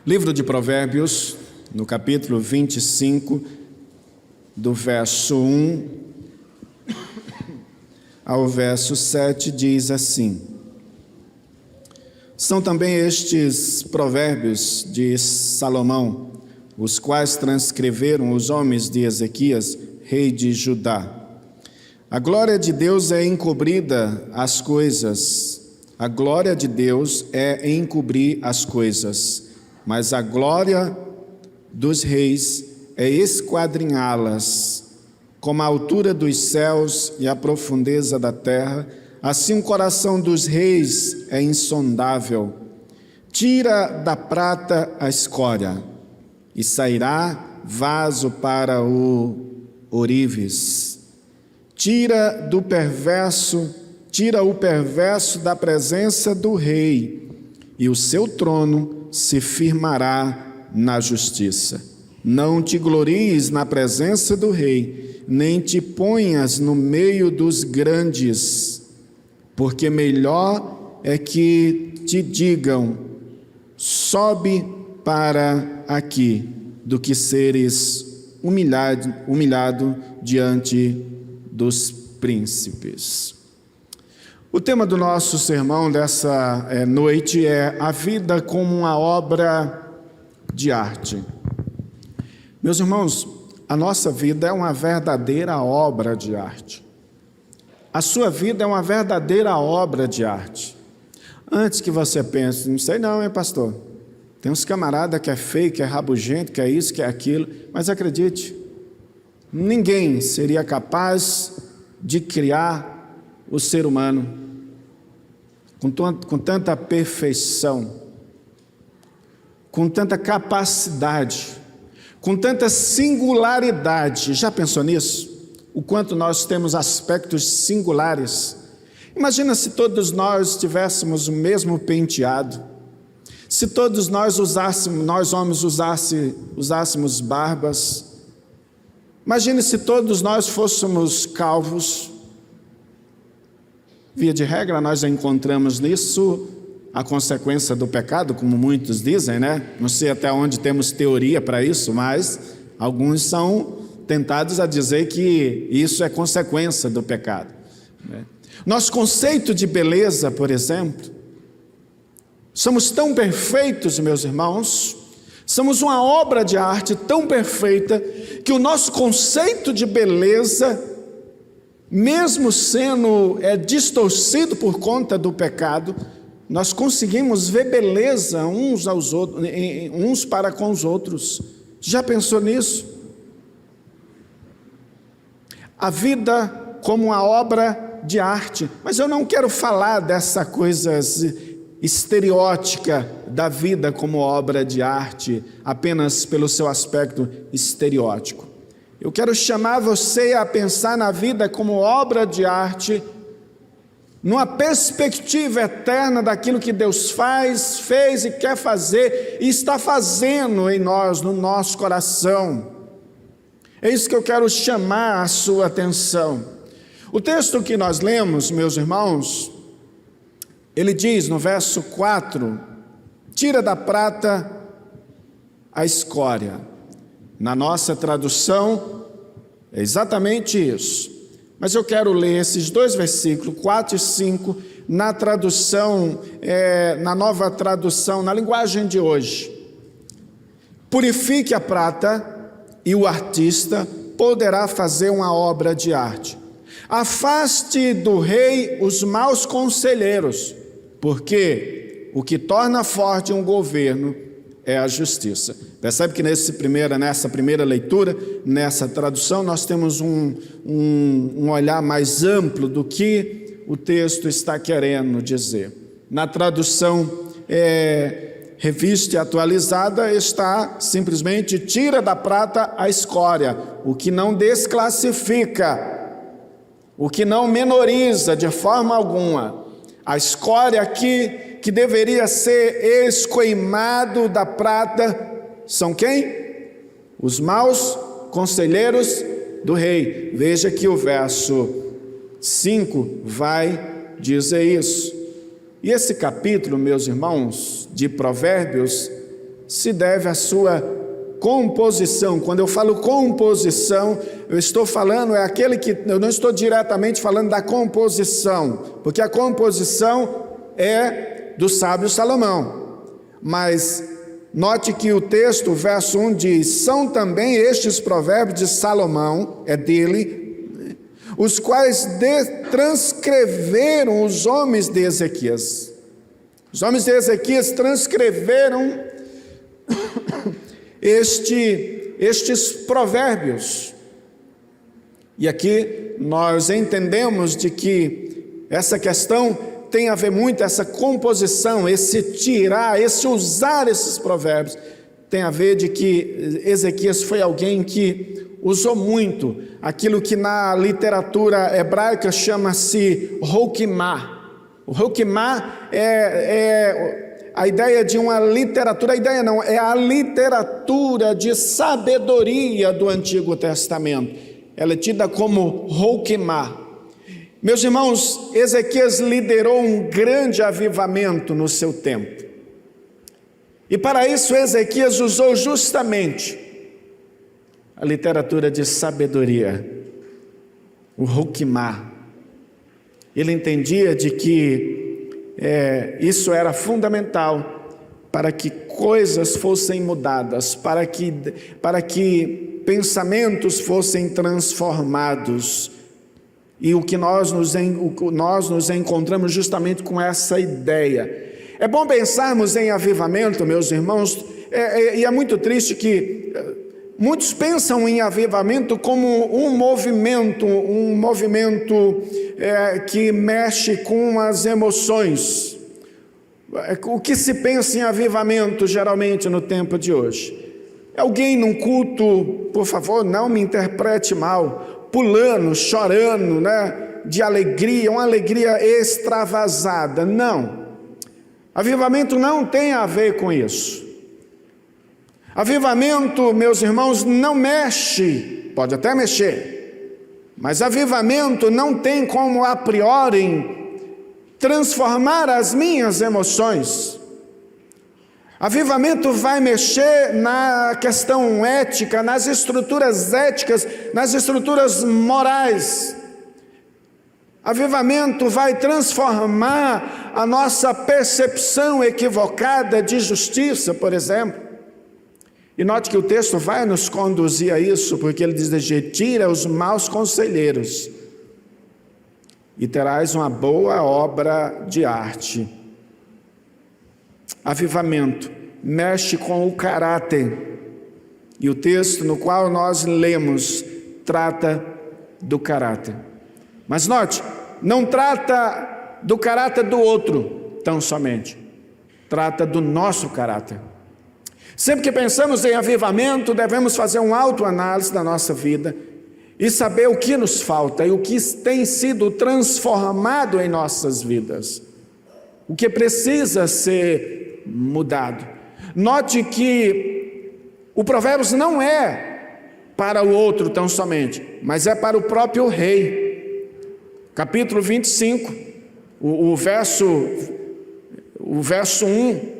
Livro de Provérbios, no capítulo 25, do verso 1 ao verso 7, diz assim: São também estes provérbios de Salomão, os quais transcreveram os homens de Ezequias, rei de Judá. A glória de Deus é encobrida as coisas. A glória de Deus é encobrir as coisas, mas a glória dos reis é esquadrinhá-las. Como a altura dos céus e a profundeza da terra, assim o coração dos reis é insondável. Tira da prata a escória, e sairá vaso para o ourives. Tira o perverso da presença do rei, e o seu trono se firmará na justiça. Não te glories na presença do rei, nem te ponhas no meio dos grandes, porque melhor é que te digam, sobe para aqui, do que seres humilhado diante dos príncipes. O tema do nosso sermão dessa noite é a vida como uma obra de arte. Meus irmãos, a nossa vida é uma verdadeira obra de arte. A sua vida é uma verdadeira obra de arte. Antes que você pense, não sei não, hein, pastor? Tem uns camaradas que é feio, que é rabugento, que é isso, que é aquilo. Mas acredite, ninguém seria capaz de criar o ser humano com tanta perfeição, com tanta capacidade, com tanta singularidade. Já pensou nisso? O quanto nós temos aspectos singulares. Imagina se todos nós tivéssemos o mesmo penteado, se todos nós homens usássemos barbas. Imagine se todos nós fôssemos calvos. Via de regra, nós já encontramos nisso a consequência do pecado, como muitos dizem, né? Não sei até onde temos teoria para isso, mas alguns são tentados a dizer que isso é consequência do pecado, né? Nosso conceito de beleza, por exemplo, somos tão perfeitos, meus irmãos, somos uma obra de arte tão perfeita, que o nosso conceito de beleza, mesmo sendo distorcido por conta do pecado, nós conseguimos ver beleza uns para com os outros. Já pensou nisso? A vida como uma obra de arte. Mas eu não quero falar dessa coisa estereótica da vida como obra de arte, apenas pelo seu aspecto estereótipo. Eu quero chamar você a pensar na vida como obra de arte, numa perspectiva eterna daquilo que Deus fez e quer fazer e está fazendo em nós, no nosso coração. É isso que eu quero chamar a sua atenção. O texto que nós lemos, meus irmãos, ele diz no verso 4, tira da prata a escória. Na nossa tradução, é exatamente isso. Mas eu quero ler esses dois versículos, 4 e 5, na tradução, na nova tradução, na linguagem de hoje. Purifique a prata e o artista poderá fazer uma obra de arte. Afaste do rei os maus conselheiros, porque o que torna forte um governo é a justiça. Percebe que nessa primeira leitura, nessa tradução, nós temos um olhar mais amplo do que o texto está querendo dizer. Na tradução revista e atualizada está simplesmente tira da prata a escória, o que não desclassifica, o que não menoriza de forma alguma. A escória aqui, que deveria ser escoimado da prata, são quem? Os maus conselheiros do rei. Veja que o verso 5 vai dizer isso. E esse capítulo, meus irmãos, de Provérbios, se deve à sua composição. Quando eu falo composição, eu estou falando, eu não estou diretamente falando da composição, porque a composição é do sábio Salomão. Mas note que o texto, verso 1 diz: são também estes provérbios de Salomão, é dele, os quais transcreveram os homens de Ezequias. Os homens de Ezequias transcreveram estes provérbios. E aqui nós entendemos de que essa questão tem a ver muito, essa composição, esse tirar, esse usar esses provérbios, tem a ver de que Ezequias foi alguém que usou muito aquilo que na literatura hebraica chama-se Hokimah. O Hokimah é a ideia de uma literatura, é a literatura de sabedoria do Antigo Testamento. Ela é tida como Hokimah. Meus irmãos, Ezequias liderou um grande avivamento no seu tempo. E para isso Ezequias usou justamente a literatura de sabedoria, o Hokimah. Ele entendia de que isso era fundamental para que coisas fossem mudadas, para que pensamentos fossem transformados. E o que nós nos encontramos justamente com essa ideia. É bom pensarmos em avivamento, meus irmãos, e é muito triste que muitos pensam em avivamento como um movimento que mexe com as emoções. O que se pensa em avivamento geralmente no tempo de hoje? Alguém num culto, por favor, não me interprete mal, pulando, chorando, de alegria, uma alegria extravasada. Não. Avivamento não tem a ver com isso. Avivamento, meus irmãos, não mexe, pode até mexer, mas avivamento não tem como a priori transformar as minhas emoções. Avivamento vai mexer na questão ética, nas estruturas éticas, nas estruturas morais. Avivamento vai transformar a nossa percepção equivocada de justiça, por exemplo. E note que o texto vai nos conduzir a isso, porque ele diz: retira os maus conselheiros e terás uma boa obra de arte. Avivamento mexe com o caráter, e o texto no qual nós lemos trata do caráter. Mas note, não trata do caráter do outro tão somente, trata do nosso caráter. Sempre que pensamos em avivamento, devemos fazer uma autoanálise da nossa vida e saber o que nos falta e o que tem sido transformado em nossas vidas, o que precisa ser mudado. Note que o Provérbios não é para o outro tão somente, mas é para o próprio rei. Capítulo 25, o verso 1,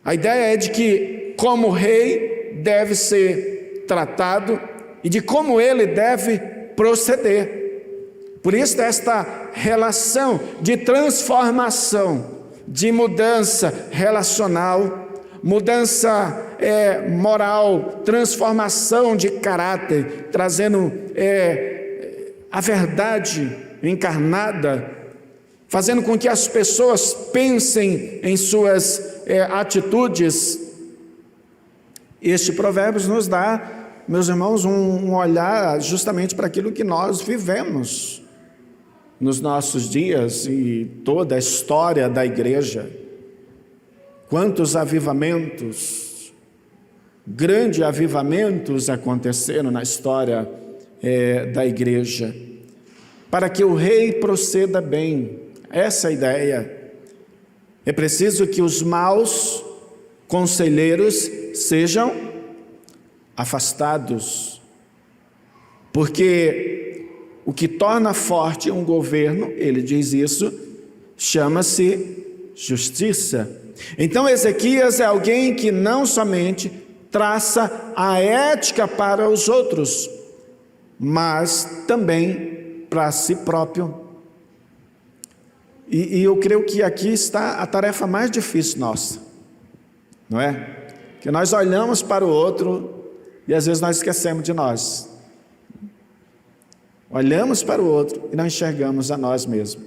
a ideia é de que como rei deve ser tratado e de como ele deve proceder. Por isso esta relação de transformação, de mudança relacional, mudança moral, transformação de caráter, trazendo a verdade encarnada, fazendo com que as pessoas pensem em suas atitudes. Este Provérbios nos dá, meus irmãos, um olhar justamente para aquilo que nós vivemos nos nossos dias e toda a história da igreja. Quantos avivamentos, grandes avivamentos aconteceram na história da igreja, para que o rei proceda bem. Essa é a ideia. É preciso que os maus conselheiros sejam afastados, porque o que torna forte um governo, ele diz isso, chama-se justiça. Então Ezequias é alguém que não somente traça a ética para os outros, mas também para si próprio. E eu creio que aqui está a tarefa mais difícil nossa, não é? Que nós olhamos para o outro e às vezes nós esquecemos de nós. Olhamos para o outro e não enxergamos a nós mesmos.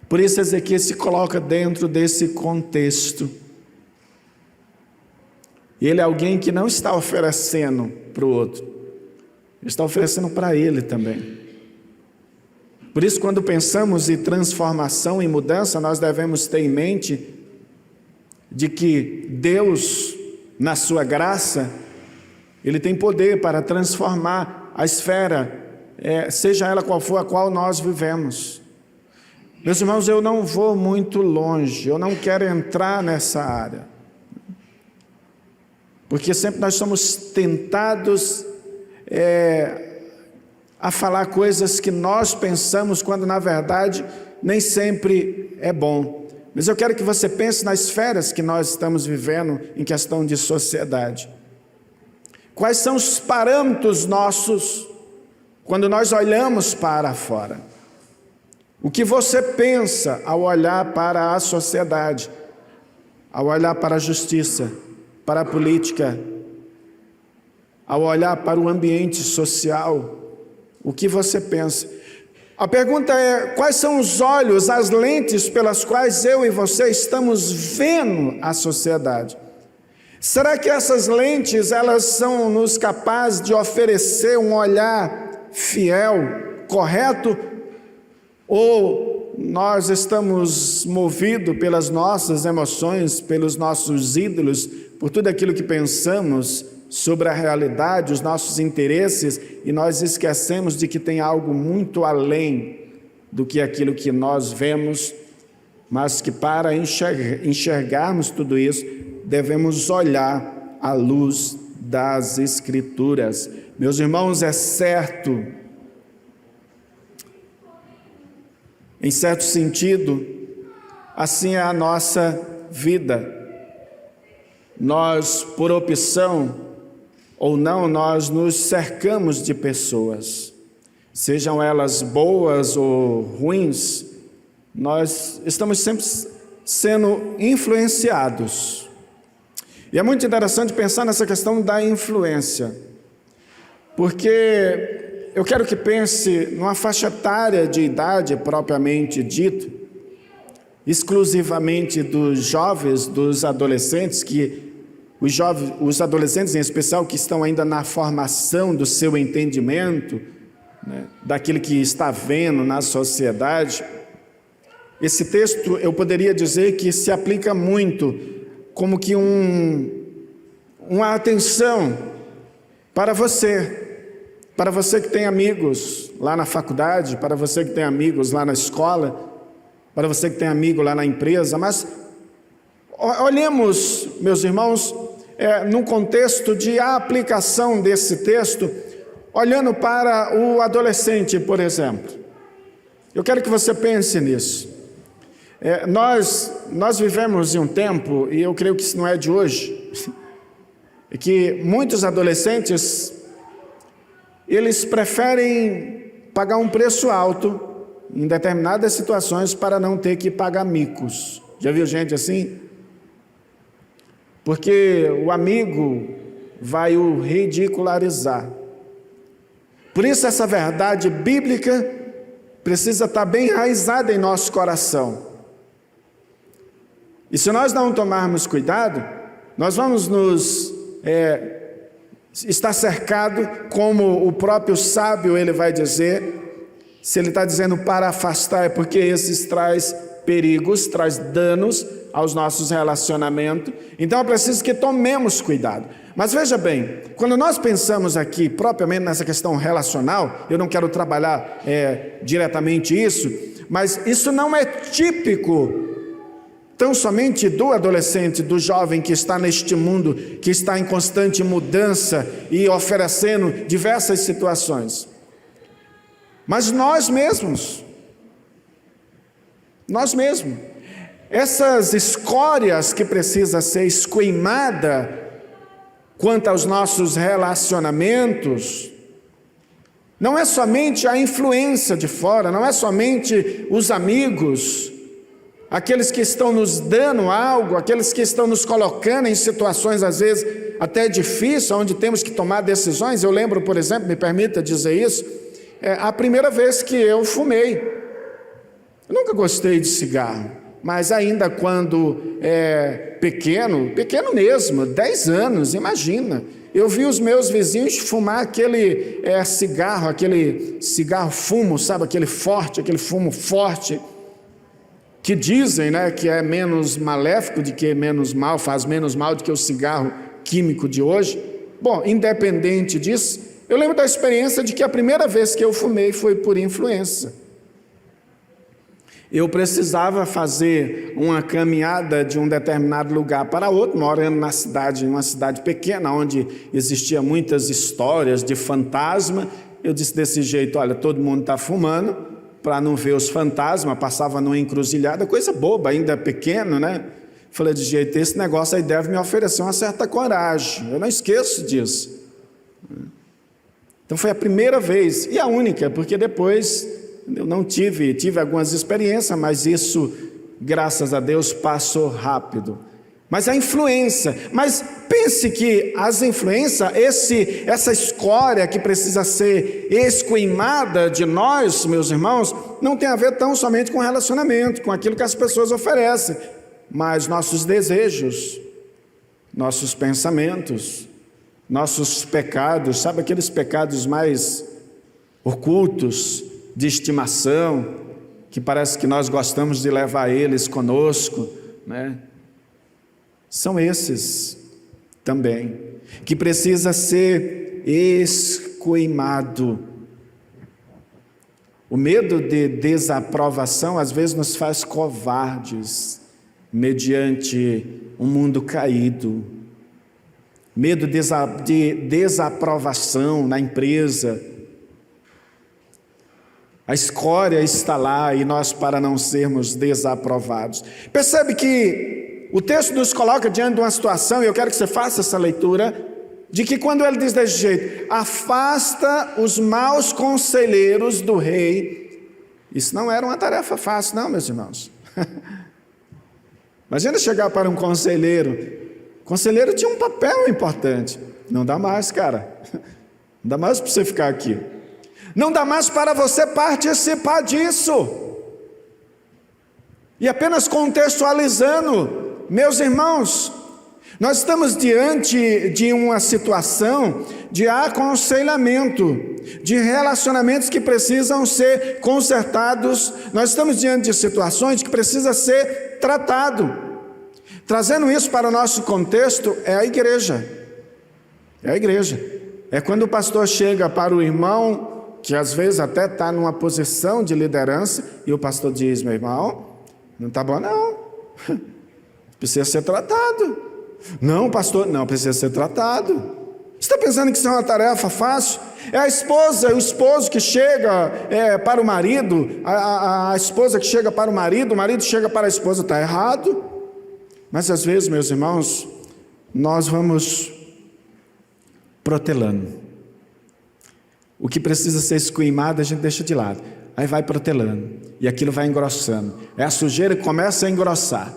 Por isso Ezequias se coloca dentro desse contexto. Ele é alguém que não está oferecendo para o outro, ele está oferecendo para ele também. Por isso, quando pensamos em transformação e mudança, nós devemos ter em mente de que Deus, na sua graça, Ele tem poder para transformar a esfera, seja ela qual for, a qual nós vivemos. Meus irmãos, eu não vou muito longe, eu não quero entrar nessa área, porque sempre nós somos tentados a falar coisas que nós pensamos, quando na verdade nem sempre é bom. Mas eu quero que você pense nas esferas que nós estamos vivendo em questão de sociedade. Quais são os parâmetros nossos quando nós olhamos para fora? O que você pensa ao olhar para a sociedade, ao olhar para a justiça, para a política, ao olhar para o ambiente social? O que você pensa? A pergunta é: quais são os olhos, as lentes pelas quais eu e você estamos vendo a sociedade? Será que essas lentes, elas são nos capazes de oferecer um olhar fiel, correto? Ou nós estamos movidos pelas nossas emoções, pelos nossos ídolos, por tudo aquilo que pensamos sobre a realidade, os nossos interesses, e nós esquecemos de que tem algo muito além do que aquilo que nós vemos, mas que para enxergarmos tudo isso, devemos olhar à luz das Escrituras. Meus irmãos, é certo, em certo sentido, assim é a nossa vida. Nós, por opção ou não, nós nos cercamos de pessoas, sejam elas boas ou ruins, nós estamos sempre sendo influenciados. E é muito interessante pensar nessa questão da influência, porque eu quero que pense numa faixa etária de idade propriamente dito, exclusivamente dos jovens, dos adolescentes, os adolescentes em especial que estão ainda na formação do seu entendimento, né, daquilo que está vendo na sociedade. Esse texto eu poderia dizer que se aplica muito como que uma atenção para você que tem amigos lá na faculdade, para você que tem amigos lá na escola, para você que tem amigo lá na empresa. Mas olhemos, meus irmãos, num contexto de aplicação desse texto, olhando para o adolescente, por exemplo. Eu quero que você pense nisso. Nós vivemos em um tempo, e eu creio que isso não é de hoje, que muitos adolescentes, eles preferem pagar um preço alto em determinadas situações para não ter que pagar micos. Já viu gente assim? Porque o amigo vai o ridicularizar. Por isso essa verdade bíblica precisa estar bem enraizada em nosso coração. E se nós não tomarmos cuidado, nós vamos estar cercado, como o próprio sábio ele vai dizer. Se ele está dizendo para afastar, é porque esses traz perigos, traz danos aos nossos relacionamentos. Então é preciso que tomemos cuidado. Mas veja bem, quando nós pensamos aqui propriamente nessa questão relacional, eu não quero trabalhar diretamente isso, mas isso não é típico tão somente do adolescente, do jovem que está neste mundo, que está em constante mudança e oferecendo diversas situações. Mas nós mesmos, essas escórias que precisa ser esqueimada quanto aos nossos relacionamentos, não é somente a influência de fora, não é somente os amigos, aqueles que estão nos dando algo, aqueles que estão nos colocando em situações às vezes até difíceis, onde temos que tomar decisões. Eu lembro, por exemplo, me permita dizer isso, a primeira vez que eu fumei. Eu nunca gostei de cigarro, mas ainda quando pequeno mesmo, 10 anos, imagina, eu vi os meus vizinhos fumar aquele cigarro fumo, sabe, aquele fumo forte, que dizem, né, que é menos maléfico do que menos mal, faz menos mal do que o cigarro químico de hoje. Bom, independente disso, eu lembro da experiência de que a primeira vez que eu fumei foi por influência. Eu precisava fazer uma caminhada de um determinado lugar para outro, morando na cidade, em uma cidade pequena, onde existia muitas histórias de fantasma. Eu disse desse jeito: olha, todo mundo está fumando, para não ver os fantasmas, passava numa encruzilhada, coisa boba, ainda pequeno, né? Falei, de jeito, esse negócio aí deve me oferecer uma certa coragem, eu não esqueço disso. Então foi a primeira vez, e a única, porque depois eu não tive algumas experiências, mas isso, graças a Deus, passou rápido. Mas a influência, mas pense que as influências, essa escória que precisa ser esqueimada de nós, meus irmãos, não tem a ver tão somente com relacionamento, com aquilo que as pessoas oferecem, mas nossos desejos, nossos pensamentos, nossos pecados, sabe aqueles pecados mais ocultos, de estimação, que parece que nós gostamos de levar eles conosco, né? São esses também, que precisa ser esqueimado. O medo de desaprovação às vezes nos faz covardes mediante um mundo caído. Medo de desaprovação na empresa. A escória está lá e nós, para não sermos desaprovados. Percebe que o texto nos coloca diante de uma situação, e eu quero que você faça essa leitura, de que quando ele diz desse jeito, afasta os maus conselheiros do rei, isso não era uma tarefa fácil não, meus irmãos. Imagina chegar para um conselheiro, o conselheiro tinha um papel importante, não dá mais, cara, não dá mais para você ficar aqui, não dá mais para você participar disso, e apenas contextualizando, meus irmãos, nós estamos diante de uma situação de aconselhamento, de relacionamentos que precisam ser consertados, nós estamos diante de situações que precisam ser tratado. Trazendo isso para o nosso contexto, é a igreja. É quando o pastor chega para o irmão, que às vezes até está numa posição de liderança, e o pastor diz, meu irmão, não está bom não. Precisa ser tratado. Não, pastor, não, precisa ser tratado. Você está pensando que isso é uma tarefa fácil? É a esposa, o esposo que chega para o marido, a esposa que chega para o marido chega para a esposa, está errado. Mas às vezes, meus irmãos, nós vamos protelando. O que precisa ser esqueimado, a gente deixa de lado. Aí vai protelando, e aquilo vai engrossando. É a sujeira que começa a engrossar.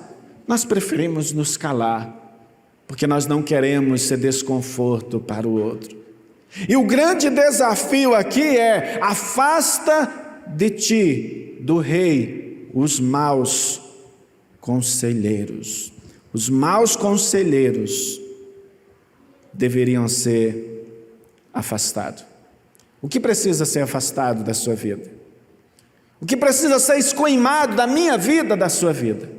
Nós preferimos nos calar, porque nós não queremos ser desconforto para o outro. E o grande desafio aqui é: afasta de ti, do rei, os maus conselheiros. Os maus conselheiros deveriam ser afastados. O que precisa ser afastado da sua vida? O que precisa ser esqueimado da minha vida, da sua vida?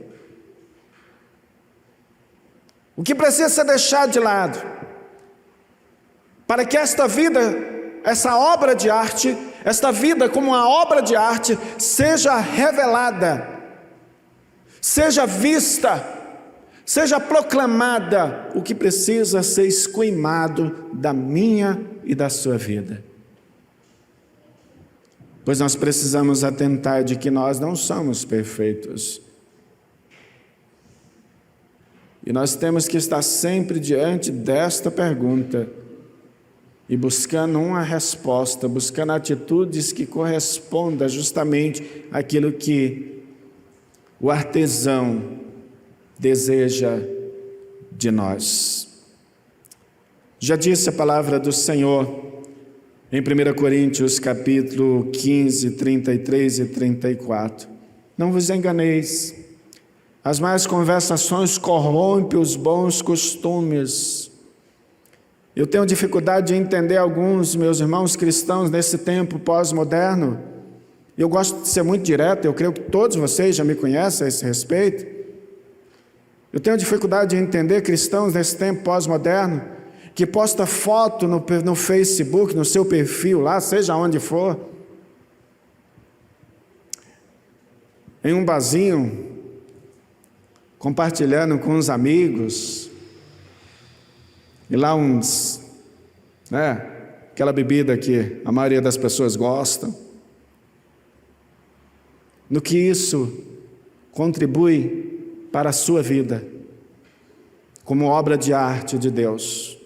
O que precisa ser deixado de lado, para que esta vida, essa obra de arte, esta vida como uma obra de arte, seja revelada, seja vista, seja proclamada, o que precisa ser esqueimado da minha e da sua vida. Pois nós precisamos atentar de que nós não somos perfeitos. E nós temos que estar sempre diante desta pergunta e buscando uma resposta, buscando atitudes que correspondam justamente àquilo que o artesão deseja de nós. Já disse a palavra do Senhor em 1 Coríntios capítulo 15, 33 e 34. Não vos enganeis, as más conversações corrompem os bons costumes. Eu tenho dificuldade de entender alguns meus irmãos cristãos nesse tempo pós-moderno. Eu gosto de ser muito direto, eu creio que todos vocês já me conhecem a esse respeito. Eu tenho dificuldade de entender cristãos nesse tempo pós-moderno que posta foto no Facebook, no seu perfil lá, seja onde for, em um barzinho, compartilhando com os amigos, e lá aquela bebida que a maioria das pessoas gosta. No que isso contribui para a sua vida, como obra de arte de Deus.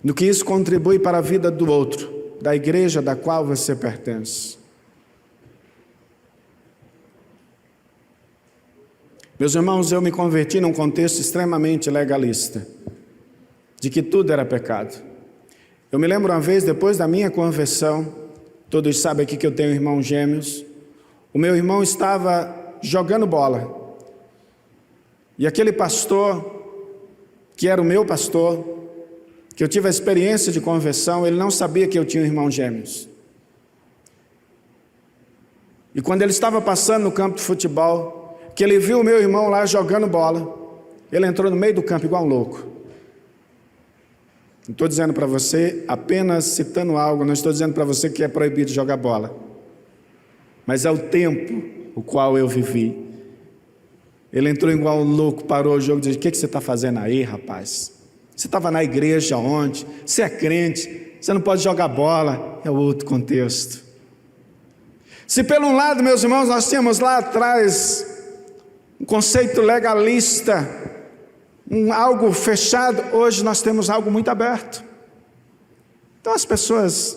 No que isso contribui para a vida do outro, da igreja da qual você pertence. Meus irmãos, eu me converti num contexto extremamente legalista, de que tudo era pecado. Eu me lembro uma vez, depois da minha conversão, todos sabem aqui que eu tenho irmãos gêmeos, o meu irmão estava jogando bola, e aquele pastor, que era o meu pastor, que eu tive a experiência de conversão, ele não sabia que eu tinha irmãos gêmeos. E quando ele estava passando no campo de futebol, que ele viu o meu irmão lá jogando bola, ele entrou no meio do campo igual um louco. Não estou dizendo para você, apenas citando algo, não estou dizendo para você que é proibido jogar bola, mas é o tempo o qual eu vivi. Ele entrou igual um louco, parou o jogo e disse: o que você está fazendo aí, rapaz? Você estava na igreja ontem, você é crente, você não pode jogar bola. É outro contexto. Se pelo um lado, meus irmãos, nós tínhamos lá atrás um conceito legalista, algo fechado, hoje nós temos algo muito aberto. Então as pessoas,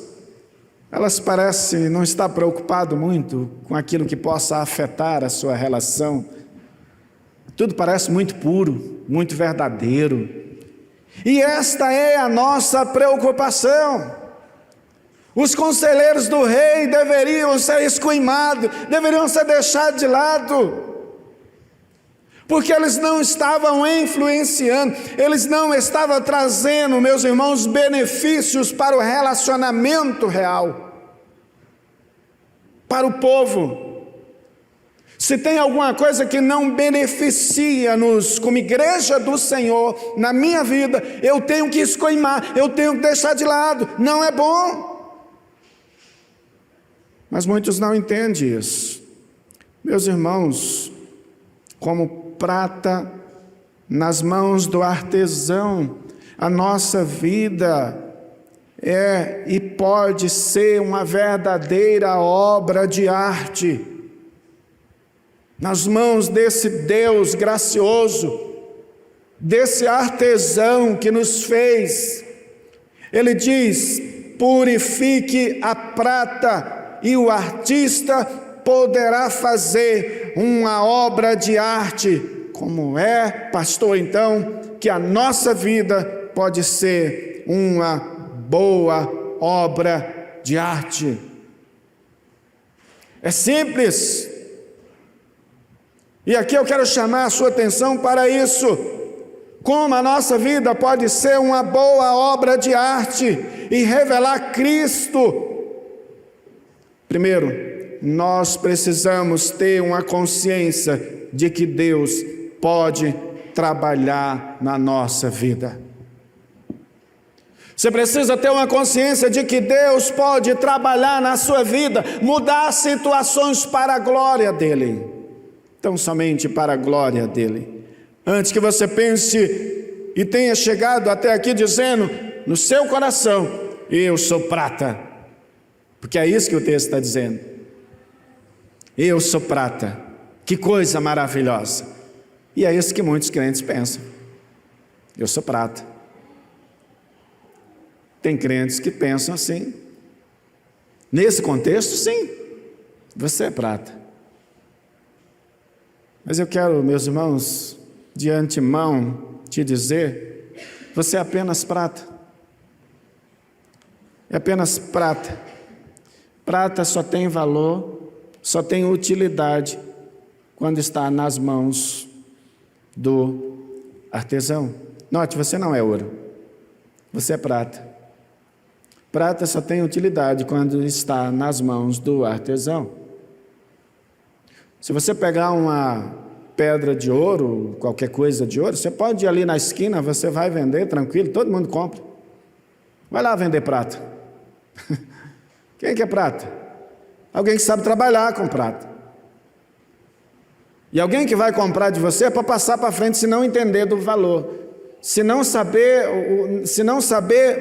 elas parecem não estar preocupadas muito com aquilo que possa afetar a sua relação. Tudo parece muito puro, muito verdadeiro. E esta é a nossa preocupação. Os conselheiros do rei deveriam ser esquilmados, deveriam ser deixados de lado, porque eles não estavam influenciando, eles não estavam trazendo, meus irmãos, benefícios para o relacionamento real, para o povo. Se tem alguma coisa que não beneficia-nos como igreja do Senhor, na minha vida, eu tenho que esquilmar, eu tenho que deixar de lado, não é bom. Mas muitos não entendem isso. Meus irmãos, como prata nas mãos do artesão, a nossa vida é e pode ser uma verdadeira obra de arte, nas mãos desse Deus gracioso, desse artesão que nos fez. Ele diz: purifique a prata, e o artista poderá fazer uma obra de arte. Como é, pastor, então, que a nossa vida pode ser uma boa obra de arte? É simples. E aqui eu quero chamar a sua atenção para isso. Como a nossa vida pode ser uma boa obra de arte e revelar Cristo? Primeiro, nós precisamos ter uma consciência de que Deus pode trabalhar na nossa vida. Você precisa ter uma consciência de que Deus pode trabalhar na sua vida, mudar situações para a glória dEle. Então, somente para a glória dEle. Antes que você pense e tenha chegado até aqui dizendo no seu coração: eu sou prata, porque é isso que o texto está dizendo. Eu sou prata, que coisa maravilhosa. E é isso que muitos crentes pensam. Eu sou prata. Tem crentes que pensam assim. Nesse contexto, sim, você é prata. Mas eu quero, meus irmãos, de antemão te dizer, você é apenas prata. É apenas prata. Prata só tem valor, só tem utilidade quando está nas mãos do artesão. Note, você não é ouro, você é prata. Prata só tem utilidade quando está nas mãos do artesão. Se você pegar uma pedra de ouro, qualquer coisa de ouro, você pode ir ali na esquina, você vai vender tranquilo, todo mundo compra. Vai lá vender prata. Quem que é prata? Alguém que sabe trabalhar com prata. E alguém que vai comprar de você é para passar para frente se não entender do valor. Se não saber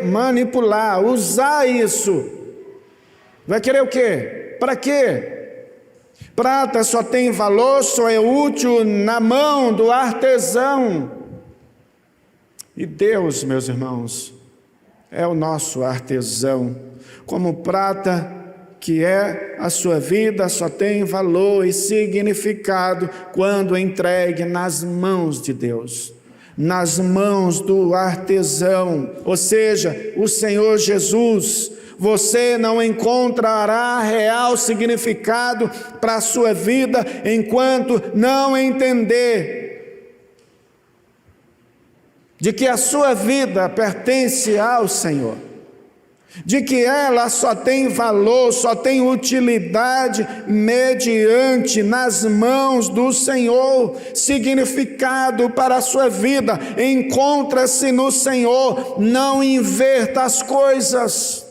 manipular, usar isso. Vai querer o quê? Para quê? Prata só tem valor, só é útil na mão do artesão. E Deus, meus irmãos, é o nosso artesão. Como prata que é a sua vida, só tem valor e significado quando entregue nas mãos de Deus, nas mãos do artesão, ou seja, o Senhor Jesus. Você não encontrará real significado para a sua vida enquanto não entender de que a sua vida pertence ao Senhor, de que ela só tem valor, só tem utilidade mediante nas mãos do Senhor. Significado para a sua vida encontra-se no Senhor. Não inverta as coisas.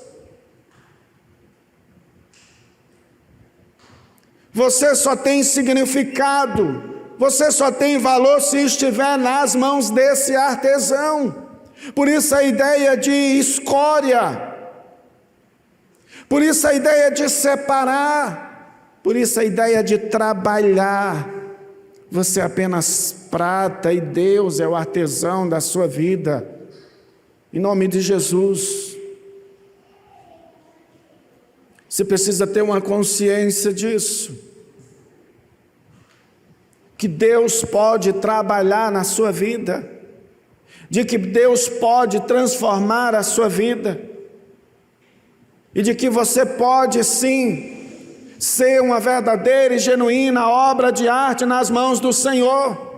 Você só tem significado, você só tem valor se estiver nas mãos desse artesão. Por isso a ideia de escória, por isso a ideia de separar, por isso a ideia de trabalhar. Você é apenas prata e Deus é o artesão da sua vida. Em nome de Jesus. Você precisa ter uma consciência disso. Que Deus pode trabalhar na sua vida. De que Deus pode transformar a sua vida. E de que você pode sim ser uma verdadeira e genuína obra de arte nas mãos do Senhor.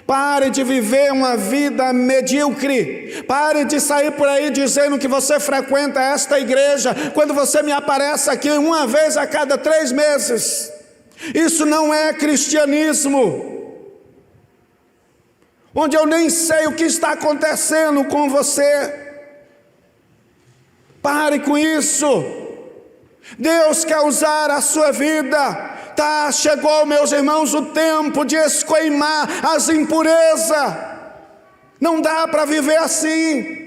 Pare de viver uma vida medíocre. Pare de sair por aí dizendo que você frequenta esta igreja quando você me aparece aqui uma vez a cada 3 meses. Isso não é cristianismo, onde eu nem sei o que está acontecendo com você. Pare com isso. Deus quer usar a sua vida. Chegou, meus irmãos, o tempo de escoimar as impurezas. Não dá para viver assim.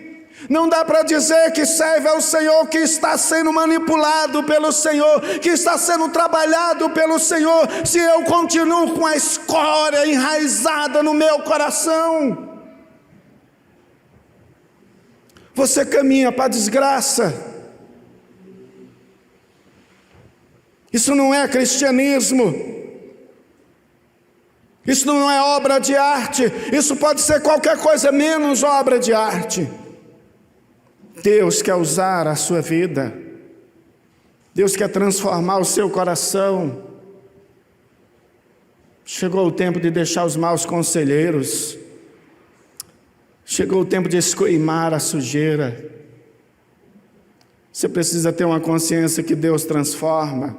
Não dá para dizer que serve ao Senhor, que está sendo manipulado pelo Senhor, que está sendo trabalhado pelo Senhor, se eu continuo com a escória enraizada no meu coração. Você caminha para a desgraça. Isso não é cristianismo. Isso não é obra de arte. Isso pode ser qualquer coisa menos obra de arte. Deus quer usar a sua vida. Deus quer transformar o seu coração. Chegou o tempo de deixar os maus conselheiros. Chegou o tempo de escoimar a sujeira. Você precisa ter uma consciência que Deus transforma,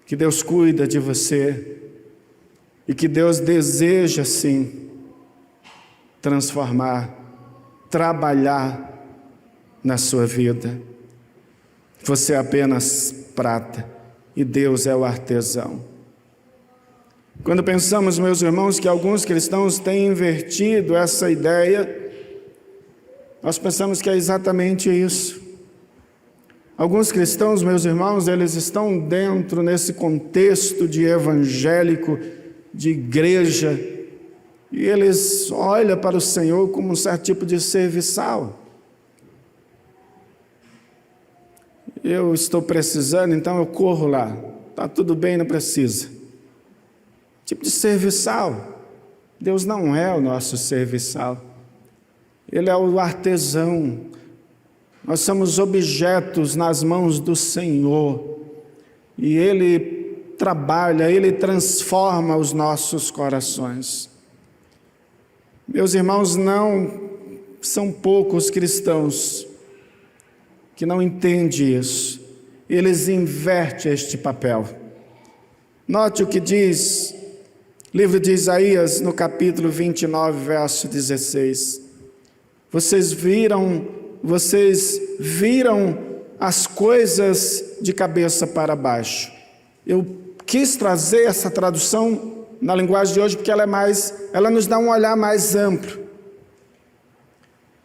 que Deus cuida de você e que Deus deseja sim transformar, trabalhar na sua vida. Você é apenas prata e Deus é o artesão. Quando pensamos, meus irmãos, que alguns cristãos têm invertido essa ideia, nós pensamos que é exatamente isso. Alguns cristãos, meus irmãos, eles estão dentro nesse contexto de evangélico, de igreja, e eles olham para o Senhor como um certo tipo de serviçal. Eu estou precisando, então eu corro lá. Está tudo bem, não precisa. Tipo de serviçal. Deus não é o nosso serviçal. Ele é o artesão. Nós somos objetos nas mãos do Senhor. E Ele trabalha, Ele transforma os nossos corações. Meus irmãos, não são poucos cristãos que não entendem isso. Eles invertem este papel. Note o que diz livro de Isaías, no capítulo 29, verso 16. Vocês viram as coisas de cabeça para baixo. Eu quis trazer essa tradução na linguagem de hoje porque ela nos dá um olhar mais amplo.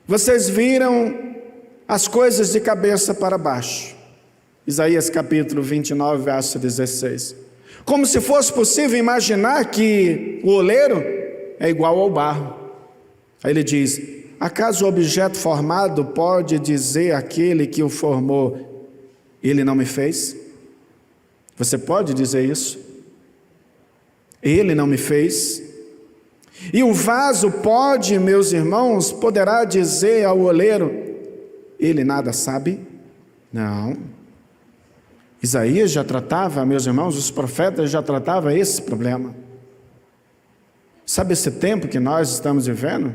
Vocês viram as coisas de cabeça para baixo. Isaías capítulo 29, verso 16. Como se fosse possível imaginar que o oleiro é igual ao barro. Aí ele diz: acaso o objeto formado pode dizer àquele que o formou, ele não me fez? Você pode dizer isso? Ele não me fez? E o vaso pode, meus irmãos, poderá dizer ao oleiro, ele nada sabe? Não. Isaías já tratava, meus irmãos, os profetas já tratavam esse problema. Sabe esse tempo que nós estamos vivendo?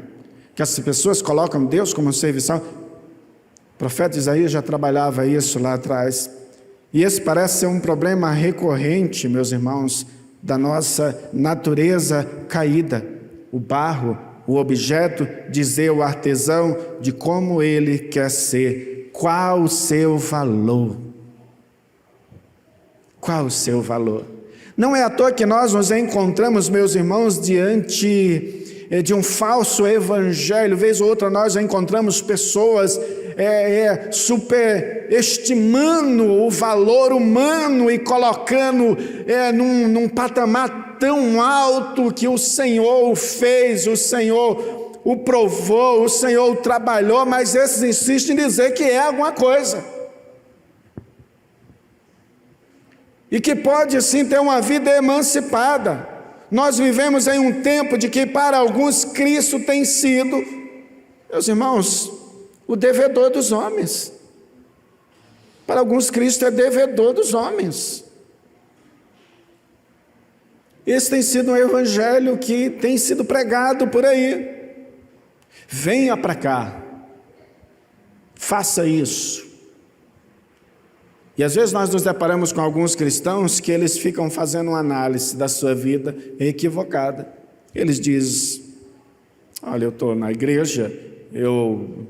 Que as pessoas colocam Deus como um serviçal. O profeta Isaías já trabalhava isso lá atrás. E esse parece ser um problema recorrente, meus irmãos, da nossa natureza caída. O barro, o objeto, dizer ao artesão de como ele quer ser. Qual o seu valor? Qual o seu valor? Não é à toa que nós nos encontramos, meus irmãos, diante de um falso evangelho. Vez ou outra nós encontramos pessoas superestimando o valor humano e colocando num patamar tão alto que o Senhor o fez, o Senhor o provou, o Senhor o trabalhou, mas esses insistem em dizer que é alguma coisa. E que pode sim ter uma vida emancipada. Nós vivemos em um tempo de que para alguns Cristo tem sido, meus irmãos, o devedor dos homens. Para alguns Cristo é devedor dos homens. Esse tem sido um evangelho que tem sido pregado por aí. Venha para cá, faça isso. E às vezes nós nos deparamos com alguns cristãos que eles ficam fazendo uma análise da sua vida equivocada. Eles dizem, olha, eu estou na igreja, eu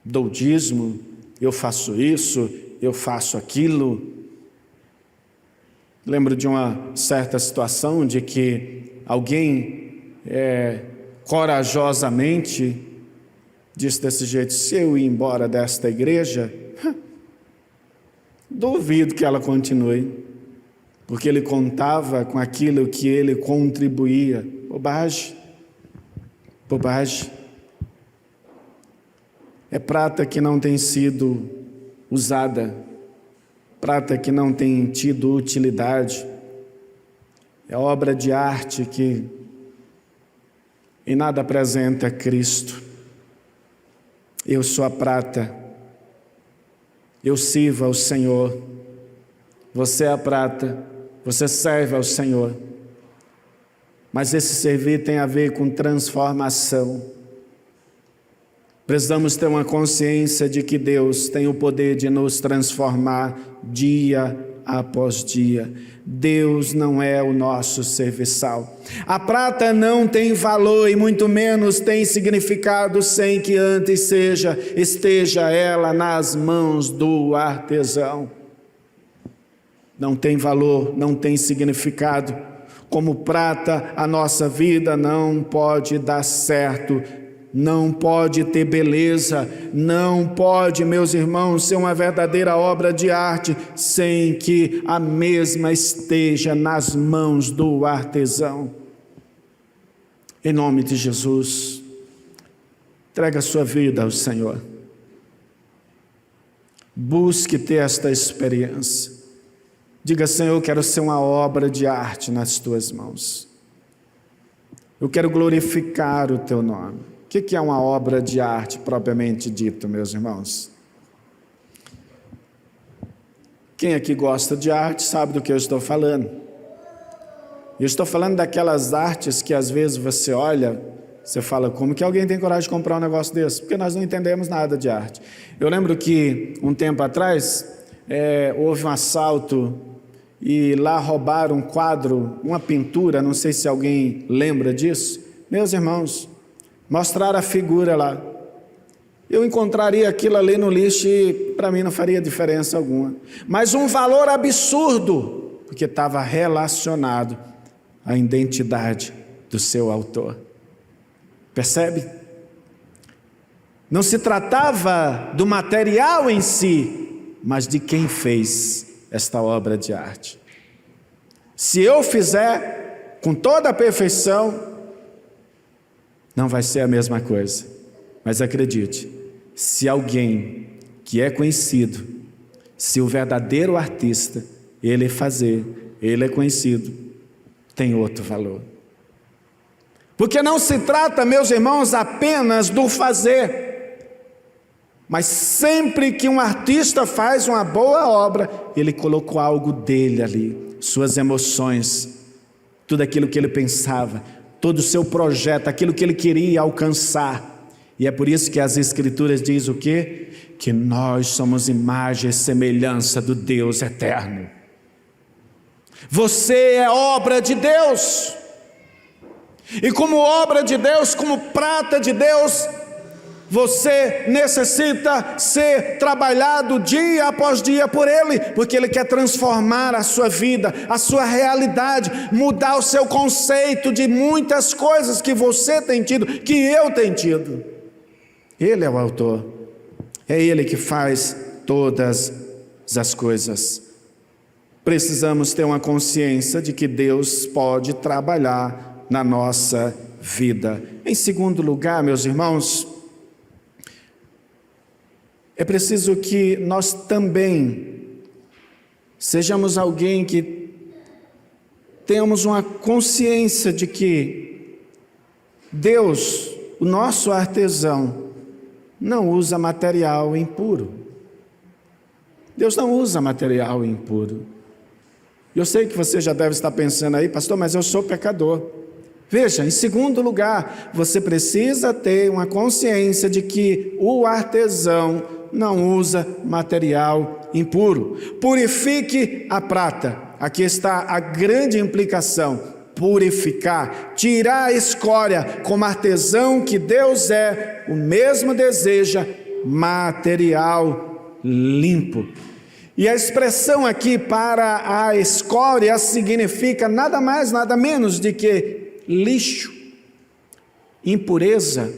dou dízimo, eu faço isso, eu faço aquilo. Lembro de uma certa situação de que alguém corajosamente disse desse jeito, se eu ir embora desta igreja, duvido que ela continue, porque ele contava com aquilo que ele contribuía. Bobagem. É prata que não tem sido usada, prata que não tem tido utilidade, é obra de arte que em nada apresenta Cristo. Eu sou a prata, eu sirvo ao Senhor, você é a prata, você serve ao Senhor, mas esse servir tem a ver com transformação. Precisamos ter uma consciência de que Deus tem o poder de nos transformar dia após dia. Deus não é o nosso serviçal. A prata não tem valor e muito menos tem significado sem que antes esteja ela nas mãos do artesão. Não tem valor, não tem significado. Como prata, a nossa vida não pode dar certo não pode ter beleza, não pode, meus irmãos, ser uma verdadeira obra de arte sem que a mesma esteja nas mãos do artesão. Em nome de Jesus, entrega a sua vida ao Senhor. Busque ter esta experiência. Diga: Senhor, eu quero ser uma obra de arte nas tuas mãos. Eu quero glorificar o teu nome. O que é uma obra de arte propriamente dito, meus irmãos? Quem aqui gosta de arte sabe do que eu estou falando. Eu estou falando daquelas artes que às vezes você olha, você fala: como que alguém tem coragem de comprar um negócio desse? Porque nós não entendemos nada de arte. Eu lembro que um tempo atrás houve um assalto e lá roubaram um quadro, uma pintura, não sei se alguém lembra disso. Meus irmãos, mostraram a figura lá. Eu encontraria aquilo ali no lixo e para mim não faria diferença alguma. Mas um valor absurdo, porque estava relacionado à identidade do seu autor. Percebe? Não se tratava do material em si, mas de quem fez esta obra de arte. Se eu fizer com toda a perfeição, não vai ser a mesma coisa. Mas acredite, se alguém que é conhecido, se o verdadeiro artista, ele fazer, ele é conhecido, tem outro valor. Porque não se trata, meus irmãos, apenas do fazer. Mas sempre que um artista faz uma boa obra, ele colocou algo dele ali, suas emoções, tudo aquilo que ele pensava, todo o seu projeto, aquilo que ele queria alcançar. E é por isso que as Escrituras dizem o quê? Que nós somos imagem e semelhança do Deus eterno. Você é obra de Deus. E como obra de Deus, como prata de Deus, você necessita ser trabalhado dia após dia por Ele, porque Ele quer transformar a sua vida, a sua realidade, mudar o seu conceito de muitas coisas que você tem tido, que eu tenho tido. Ele é o autor, é Ele que faz todas as coisas. Precisamos ter uma consciência de que Deus pode trabalhar na nossa vida. Em segundo lugar, meus irmãos, é preciso que nós também sejamos alguém que tenhamos uma consciência de que Deus, o nosso artesão, não usa material impuro. Deus não usa material impuro. Eu sei que você já deve estar pensando aí: pastor, mas eu sou pecador. Veja, em segundo lugar, você precisa ter uma consciência de que o artesão não usa material impuro. Purifique a prata. Aqui está a grande implicação: purificar, tirar a escória. Como artesão que Deus é, o mesmo deseja material limpo. E a expressão aqui para a escória significa nada mais, nada menos de que lixo, impureza.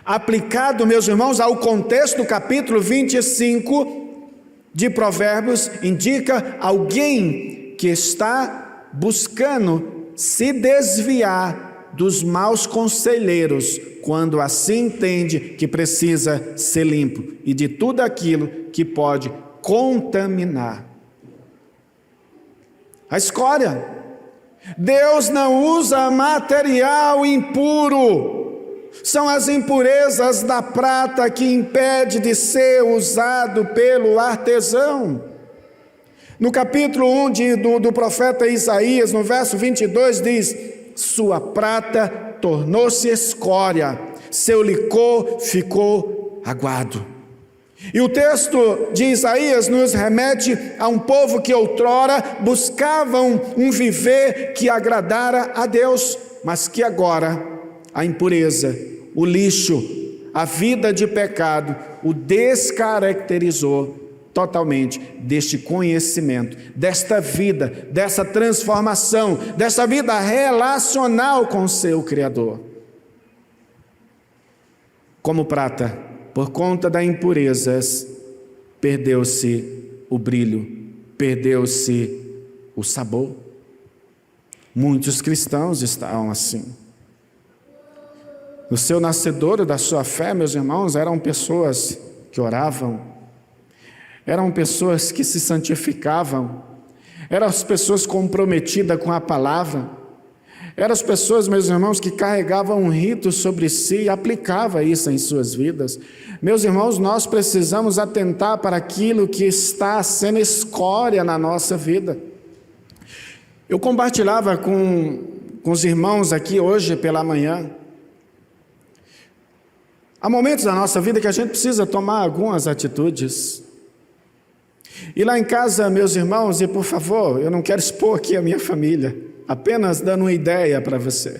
Aplicado, meus irmãos, ao contexto do capítulo 25 de Provérbios, indica alguém que está buscando se desviar dos maus conselheiros, quando assim entende que precisa ser limpo e de tudo aquilo que pode contaminar. A escória. Deus não usa material impuro. São as impurezas da prata que impede de ser usado pelo artesão. No capítulo 1 do profeta Isaías, no verso 22, diz: sua prata tornou-se escória, seu licor ficou aguado. E o texto de Isaías nos remete a um povo que outrora buscavam um viver que agradara a Deus, mas que agora a impureza, o lixo, a vida de pecado o descaracterizou totalmente deste conhecimento, desta vida, dessa transformação, dessa vida relacional com o seu Criador. Como prata, por conta da impureza, perdeu-se o brilho, perdeu-se o sabor. Muitos cristãos estavam assim. No seu nascedouro da sua fé, meus irmãos, eram pessoas que oravam, eram pessoas que se santificavam, eram as pessoas comprometidas com a palavra, eram as pessoas, meus irmãos, que carregavam um rito sobre si e aplicavam isso em suas vidas. Meus irmãos, nós precisamos atentar para aquilo que está sendo escória na nossa vida. Eu compartilhava com os irmãos aqui hoje pela manhã. Há momentos da nossa vida que a gente precisa tomar algumas atitudes. E lá em casa, meus irmãos, e por favor, eu não quero expor aqui a minha família, apenas dando uma ideia para você.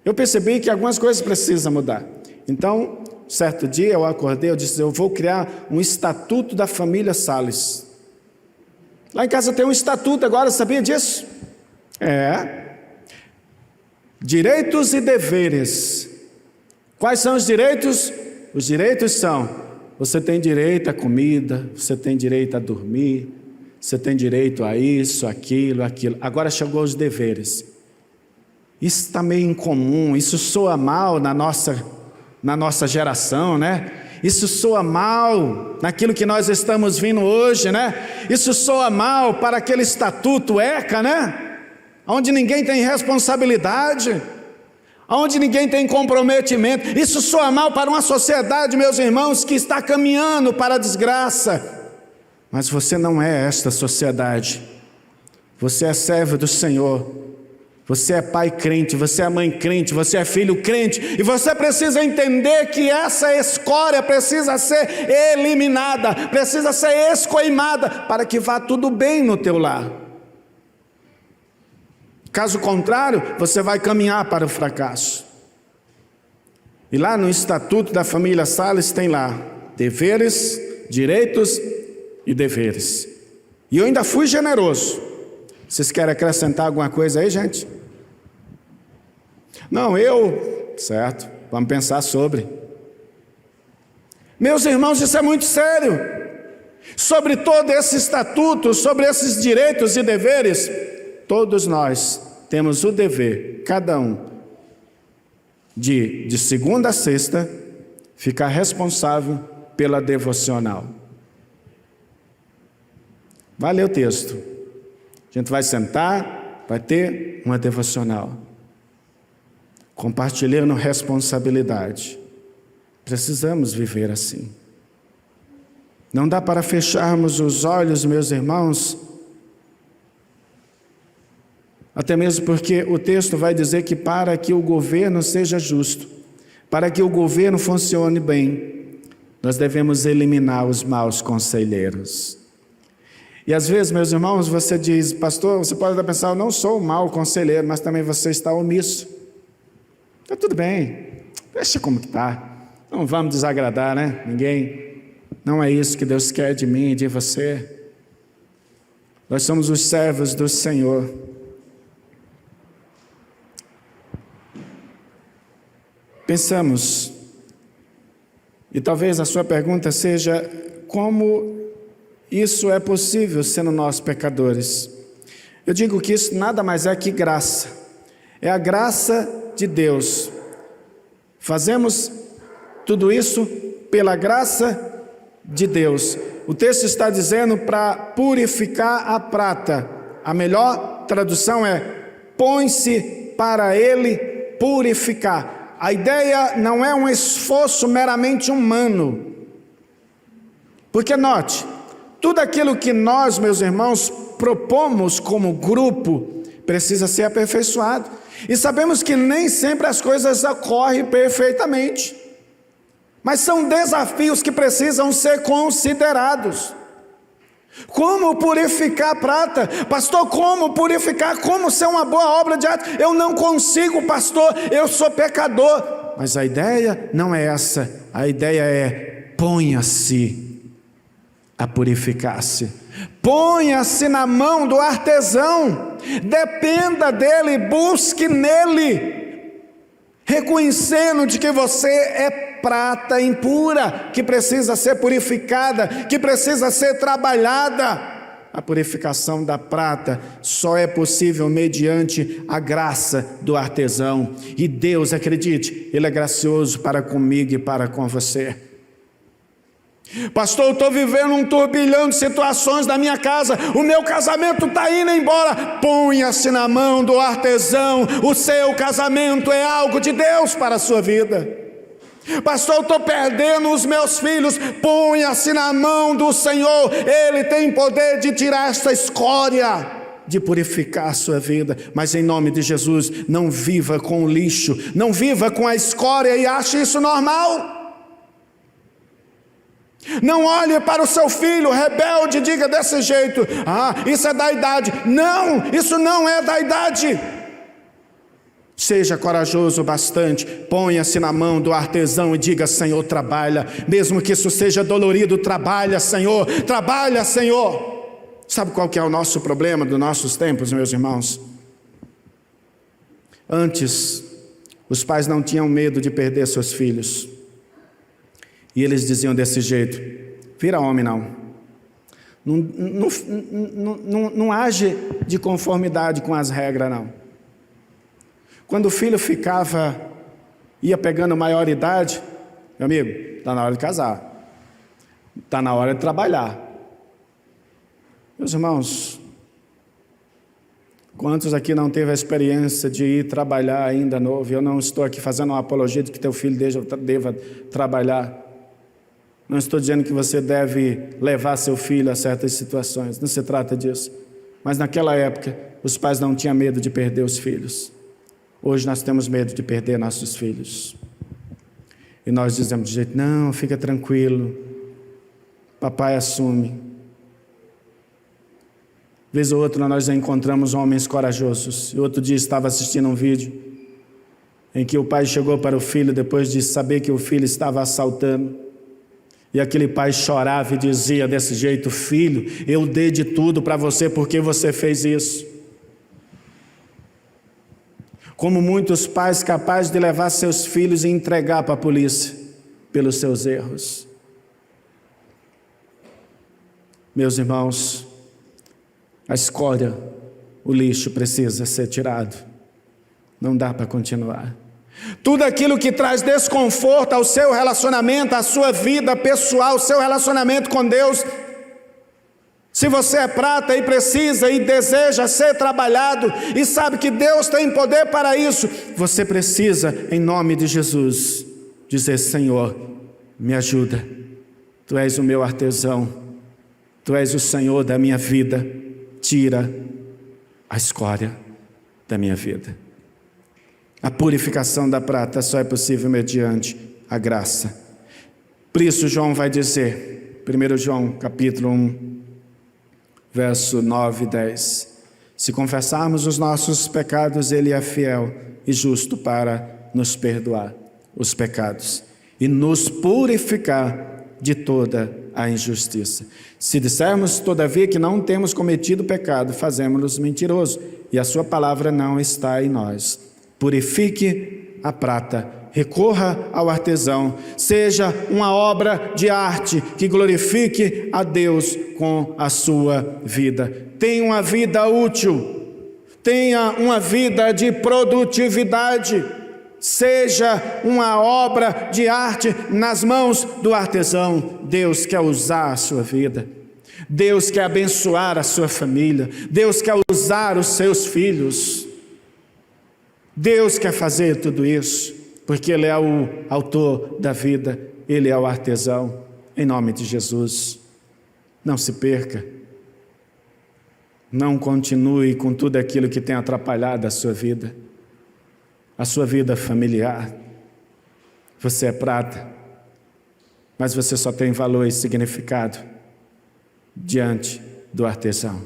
Eu percebi que algumas coisas precisam mudar. Então, certo dia eu acordei, eu disse, eu vou criar um estatuto da família Salles. Lá em casa tem um estatuto agora, sabia disso? Direitos e deveres. Quais são os direitos? Os direitos são: você tem direito à comida, você tem direito a dormir, você tem direito a isso, aquilo. Agora chegou os deveres. Isso está meio incomum, isso soa mal na nossa geração, né? Isso soa mal naquilo que nós estamos vendo hoje, né? Isso soa mal para aquele estatuto ECA, né? Onde ninguém tem responsabilidade, onde ninguém tem comprometimento. Isso soa mal para uma sociedade, meus irmãos, que está caminhando para a desgraça. Mas você não é esta sociedade. Você é servo do Senhor. Você é pai crente, você é mãe crente, você é filho crente. E você precisa entender que essa escória precisa ser eliminada, precisa ser escoimada, para que vá tudo bem no teu lar. Caso contrário, você vai caminhar para o fracasso. E lá no Estatuto da Família Salles tem lá deveres, direitos e deveres. E eu ainda fui generoso. Vocês querem acrescentar alguma coisa aí, gente? Não, certo, vamos pensar sobre. Meus irmãos, isso é muito sério. Sobre todo esse estatuto, sobre esses direitos e deveres, todos nós temos o dever, cada um, de segunda a sexta, ficar responsável pela devocional. Vai ler o texto. A gente vai sentar, vai ter uma devocional. Compartilhando responsabilidade. Precisamos viver assim. Não dá para fecharmos os olhos, meus irmãos, até mesmo porque o texto vai dizer que para que o governo seja justo, para que o governo funcione bem, nós devemos eliminar os maus conselheiros. E às vezes, meus irmãos, você diz, pastor, você pode pensar, eu não sou um mau conselheiro, mas também você está omisso. Então tudo bem, deixa como que está. Não vamos desagradar, né? Ninguém. Não é isso que Deus quer de mim e de você. Nós somos os servos do Senhor. Pensamos, e talvez a sua pergunta seja, como isso é possível sendo nós pecadores? Eu digo que isso nada mais é que graça. É a graça de Deus. Fazemos tudo isso pela graça de Deus. O texto está dizendo para purificar a prata. A melhor tradução é: põe-se para ele purificar. A ideia não é um esforço meramente humano. Porque note, tudo aquilo que nós, meus irmãos, propomos como grupo, precisa ser aperfeiçoado. E sabemos que nem sempre as coisas ocorrem perfeitamente. Mas são desafios que precisam ser considerados. Como purificar a prata? Pastor, como purificar? Como ser uma boa obra de arte? Eu não consigo, pastor, eu sou pecador. Mas a ideia não é essa. A ideia é: ponha-se a purificar-se. Ponha-se na mão do artesão. Dependa dele, busque nele, reconhecendo de que você é prata impura, que precisa ser purificada, que precisa ser trabalhada. A purificação da prata só é possível mediante a graça do artesão. E Deus, acredite, Ele é gracioso para comigo e para com você. Pastor, eu estou vivendo um turbilhão de situações na minha casa, o meu casamento está indo embora. Ponha-se na mão do artesão, o seu casamento é algo de Deus para a sua vida. Pastor, eu estou perdendo os meus filhos. Ponha-se na mão do Senhor, Ele tem poder de tirar esta escória, de purificar a sua vida. Mas em nome de Jesus, não viva com o lixo, não viva com a escória e ache isso normal. Não olhe para o seu filho rebelde e diga desse jeito: isso é da idade. Não, isso não é da idade. Seja corajoso bastante, ponha-se na mão do artesão e diga: Senhor, trabalha, mesmo que isso seja dolorido, trabalha, Senhor, trabalha, Senhor. Sabe qual que é o nosso problema dos nossos tempos, meus irmãos? Antes, os pais não tinham medo de perder seus filhos, e eles diziam desse jeito: vira homem não age de conformidade com as regras não. Quando o filho ia pegando maioridade, meu amigo, está na hora de casar, está na hora de trabalhar. Meus irmãos, quantos aqui não teve a experiência de ir trabalhar ainda novo? Eu não estou aqui fazendo uma apologia de que teu filho deva trabalhar. Não estou dizendo que você deve levar seu filho a certas situações, não se trata disso. Mas naquela época, os pais não tinham medo de perder os filhos. Hoje nós temos medo de perder nossos filhos. E nós dizemos de jeito: não, fica tranquilo, papai assume. Vez ou outra nós encontramos homens corajosos. E outro dia estava assistindo um vídeo em que o pai chegou para o filho depois de saber que o filho estava assaltando. E aquele pai chorava e dizia desse jeito: filho, eu dei de tudo para você porque você fez isso. Como muitos pais capazes de levar seus filhos e entregar para a polícia pelos seus erros. Meus irmãos, a escória, o lixo precisa ser tirado. Não dá para continuar. Tudo aquilo que traz desconforto ao seu relacionamento, à sua vida pessoal, ao seu relacionamento com Deus. Se você é prata e precisa e deseja ser trabalhado e sabe que Deus tem poder para isso, você precisa, em nome de Jesus, dizer: Senhor, me ajuda. Tu és o meu artesão, Tu és o Senhor da minha vida. Tira a escória da minha vida. A purificação da prata só é possível mediante a graça. Por isso João vai dizer, 1 João capítulo 1, verso 9 e 10. Se confessarmos os nossos pecados, Ele é fiel e justo para nos perdoar os pecados e nos purificar de toda a injustiça. Se dissermos, todavia, que não temos cometido pecado, fazemos-nos mentirosos e a sua palavra não está em nós. Purifique a prata, recorra ao artesão, seja uma obra de arte que glorifique a Deus com a sua vida. Tenha uma vida útil, tenha uma vida de produtividade, seja uma obra de arte nas mãos do artesão. Deus quer usar a sua vida, Deus quer abençoar a sua família, Deus quer usar os seus filhos, Deus quer fazer tudo isso, porque Ele é o autor da vida, Ele é o artesão. Em nome de Jesus, não se perca, não continue com tudo aquilo que tem atrapalhado a sua vida familiar. Você é prata, mas você só tem valor e significado diante do artesão.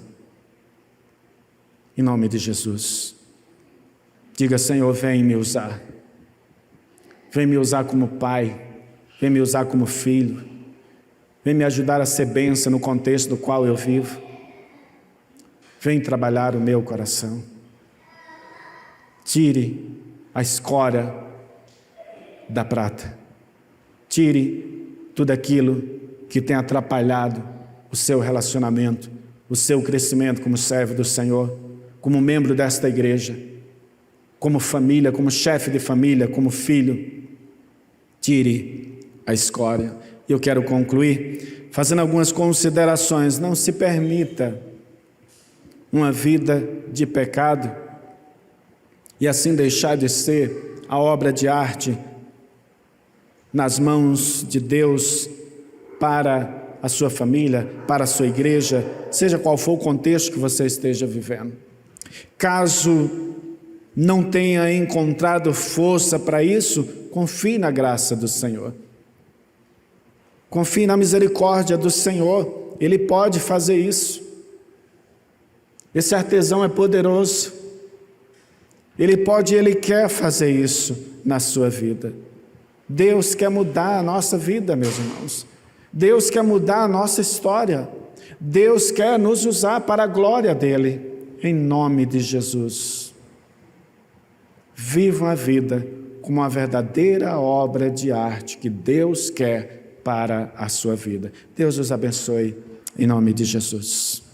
Em nome de Jesus, diga: Senhor, vem me usar. Vem me usar como pai, vem me usar como filho, vem me ajudar a ser bênção no contexto do qual eu vivo. Vem trabalhar o meu coração. Tire a escória da prata Tire tudo aquilo que tem atrapalhado o seu relacionamento, o seu crescimento como servo do Senhor, como membro desta igreja, como família, como chefe de família, como filho. Tire a escória. E eu quero concluir fazendo algumas considerações. Não se permita uma vida de pecado e assim deixar de ser a obra de arte nas mãos de Deus para a sua família, para a sua igreja, seja qual for o contexto que você esteja vivendo. Caso não tenha encontrado força para isso, confie na graça do Senhor. Confie na misericórdia do Senhor. Ele pode fazer isso. Esse artesão é poderoso. Ele pode e Ele quer fazer isso na sua vida. Deus quer mudar a nossa vida, meus irmãos. Deus quer mudar a nossa história. Deus quer nos usar para a glória dEle, em nome de Jesus. Vivam a vida como uma verdadeira obra de arte que Deus quer para a sua vida. Deus os abençoe, em nome de Jesus.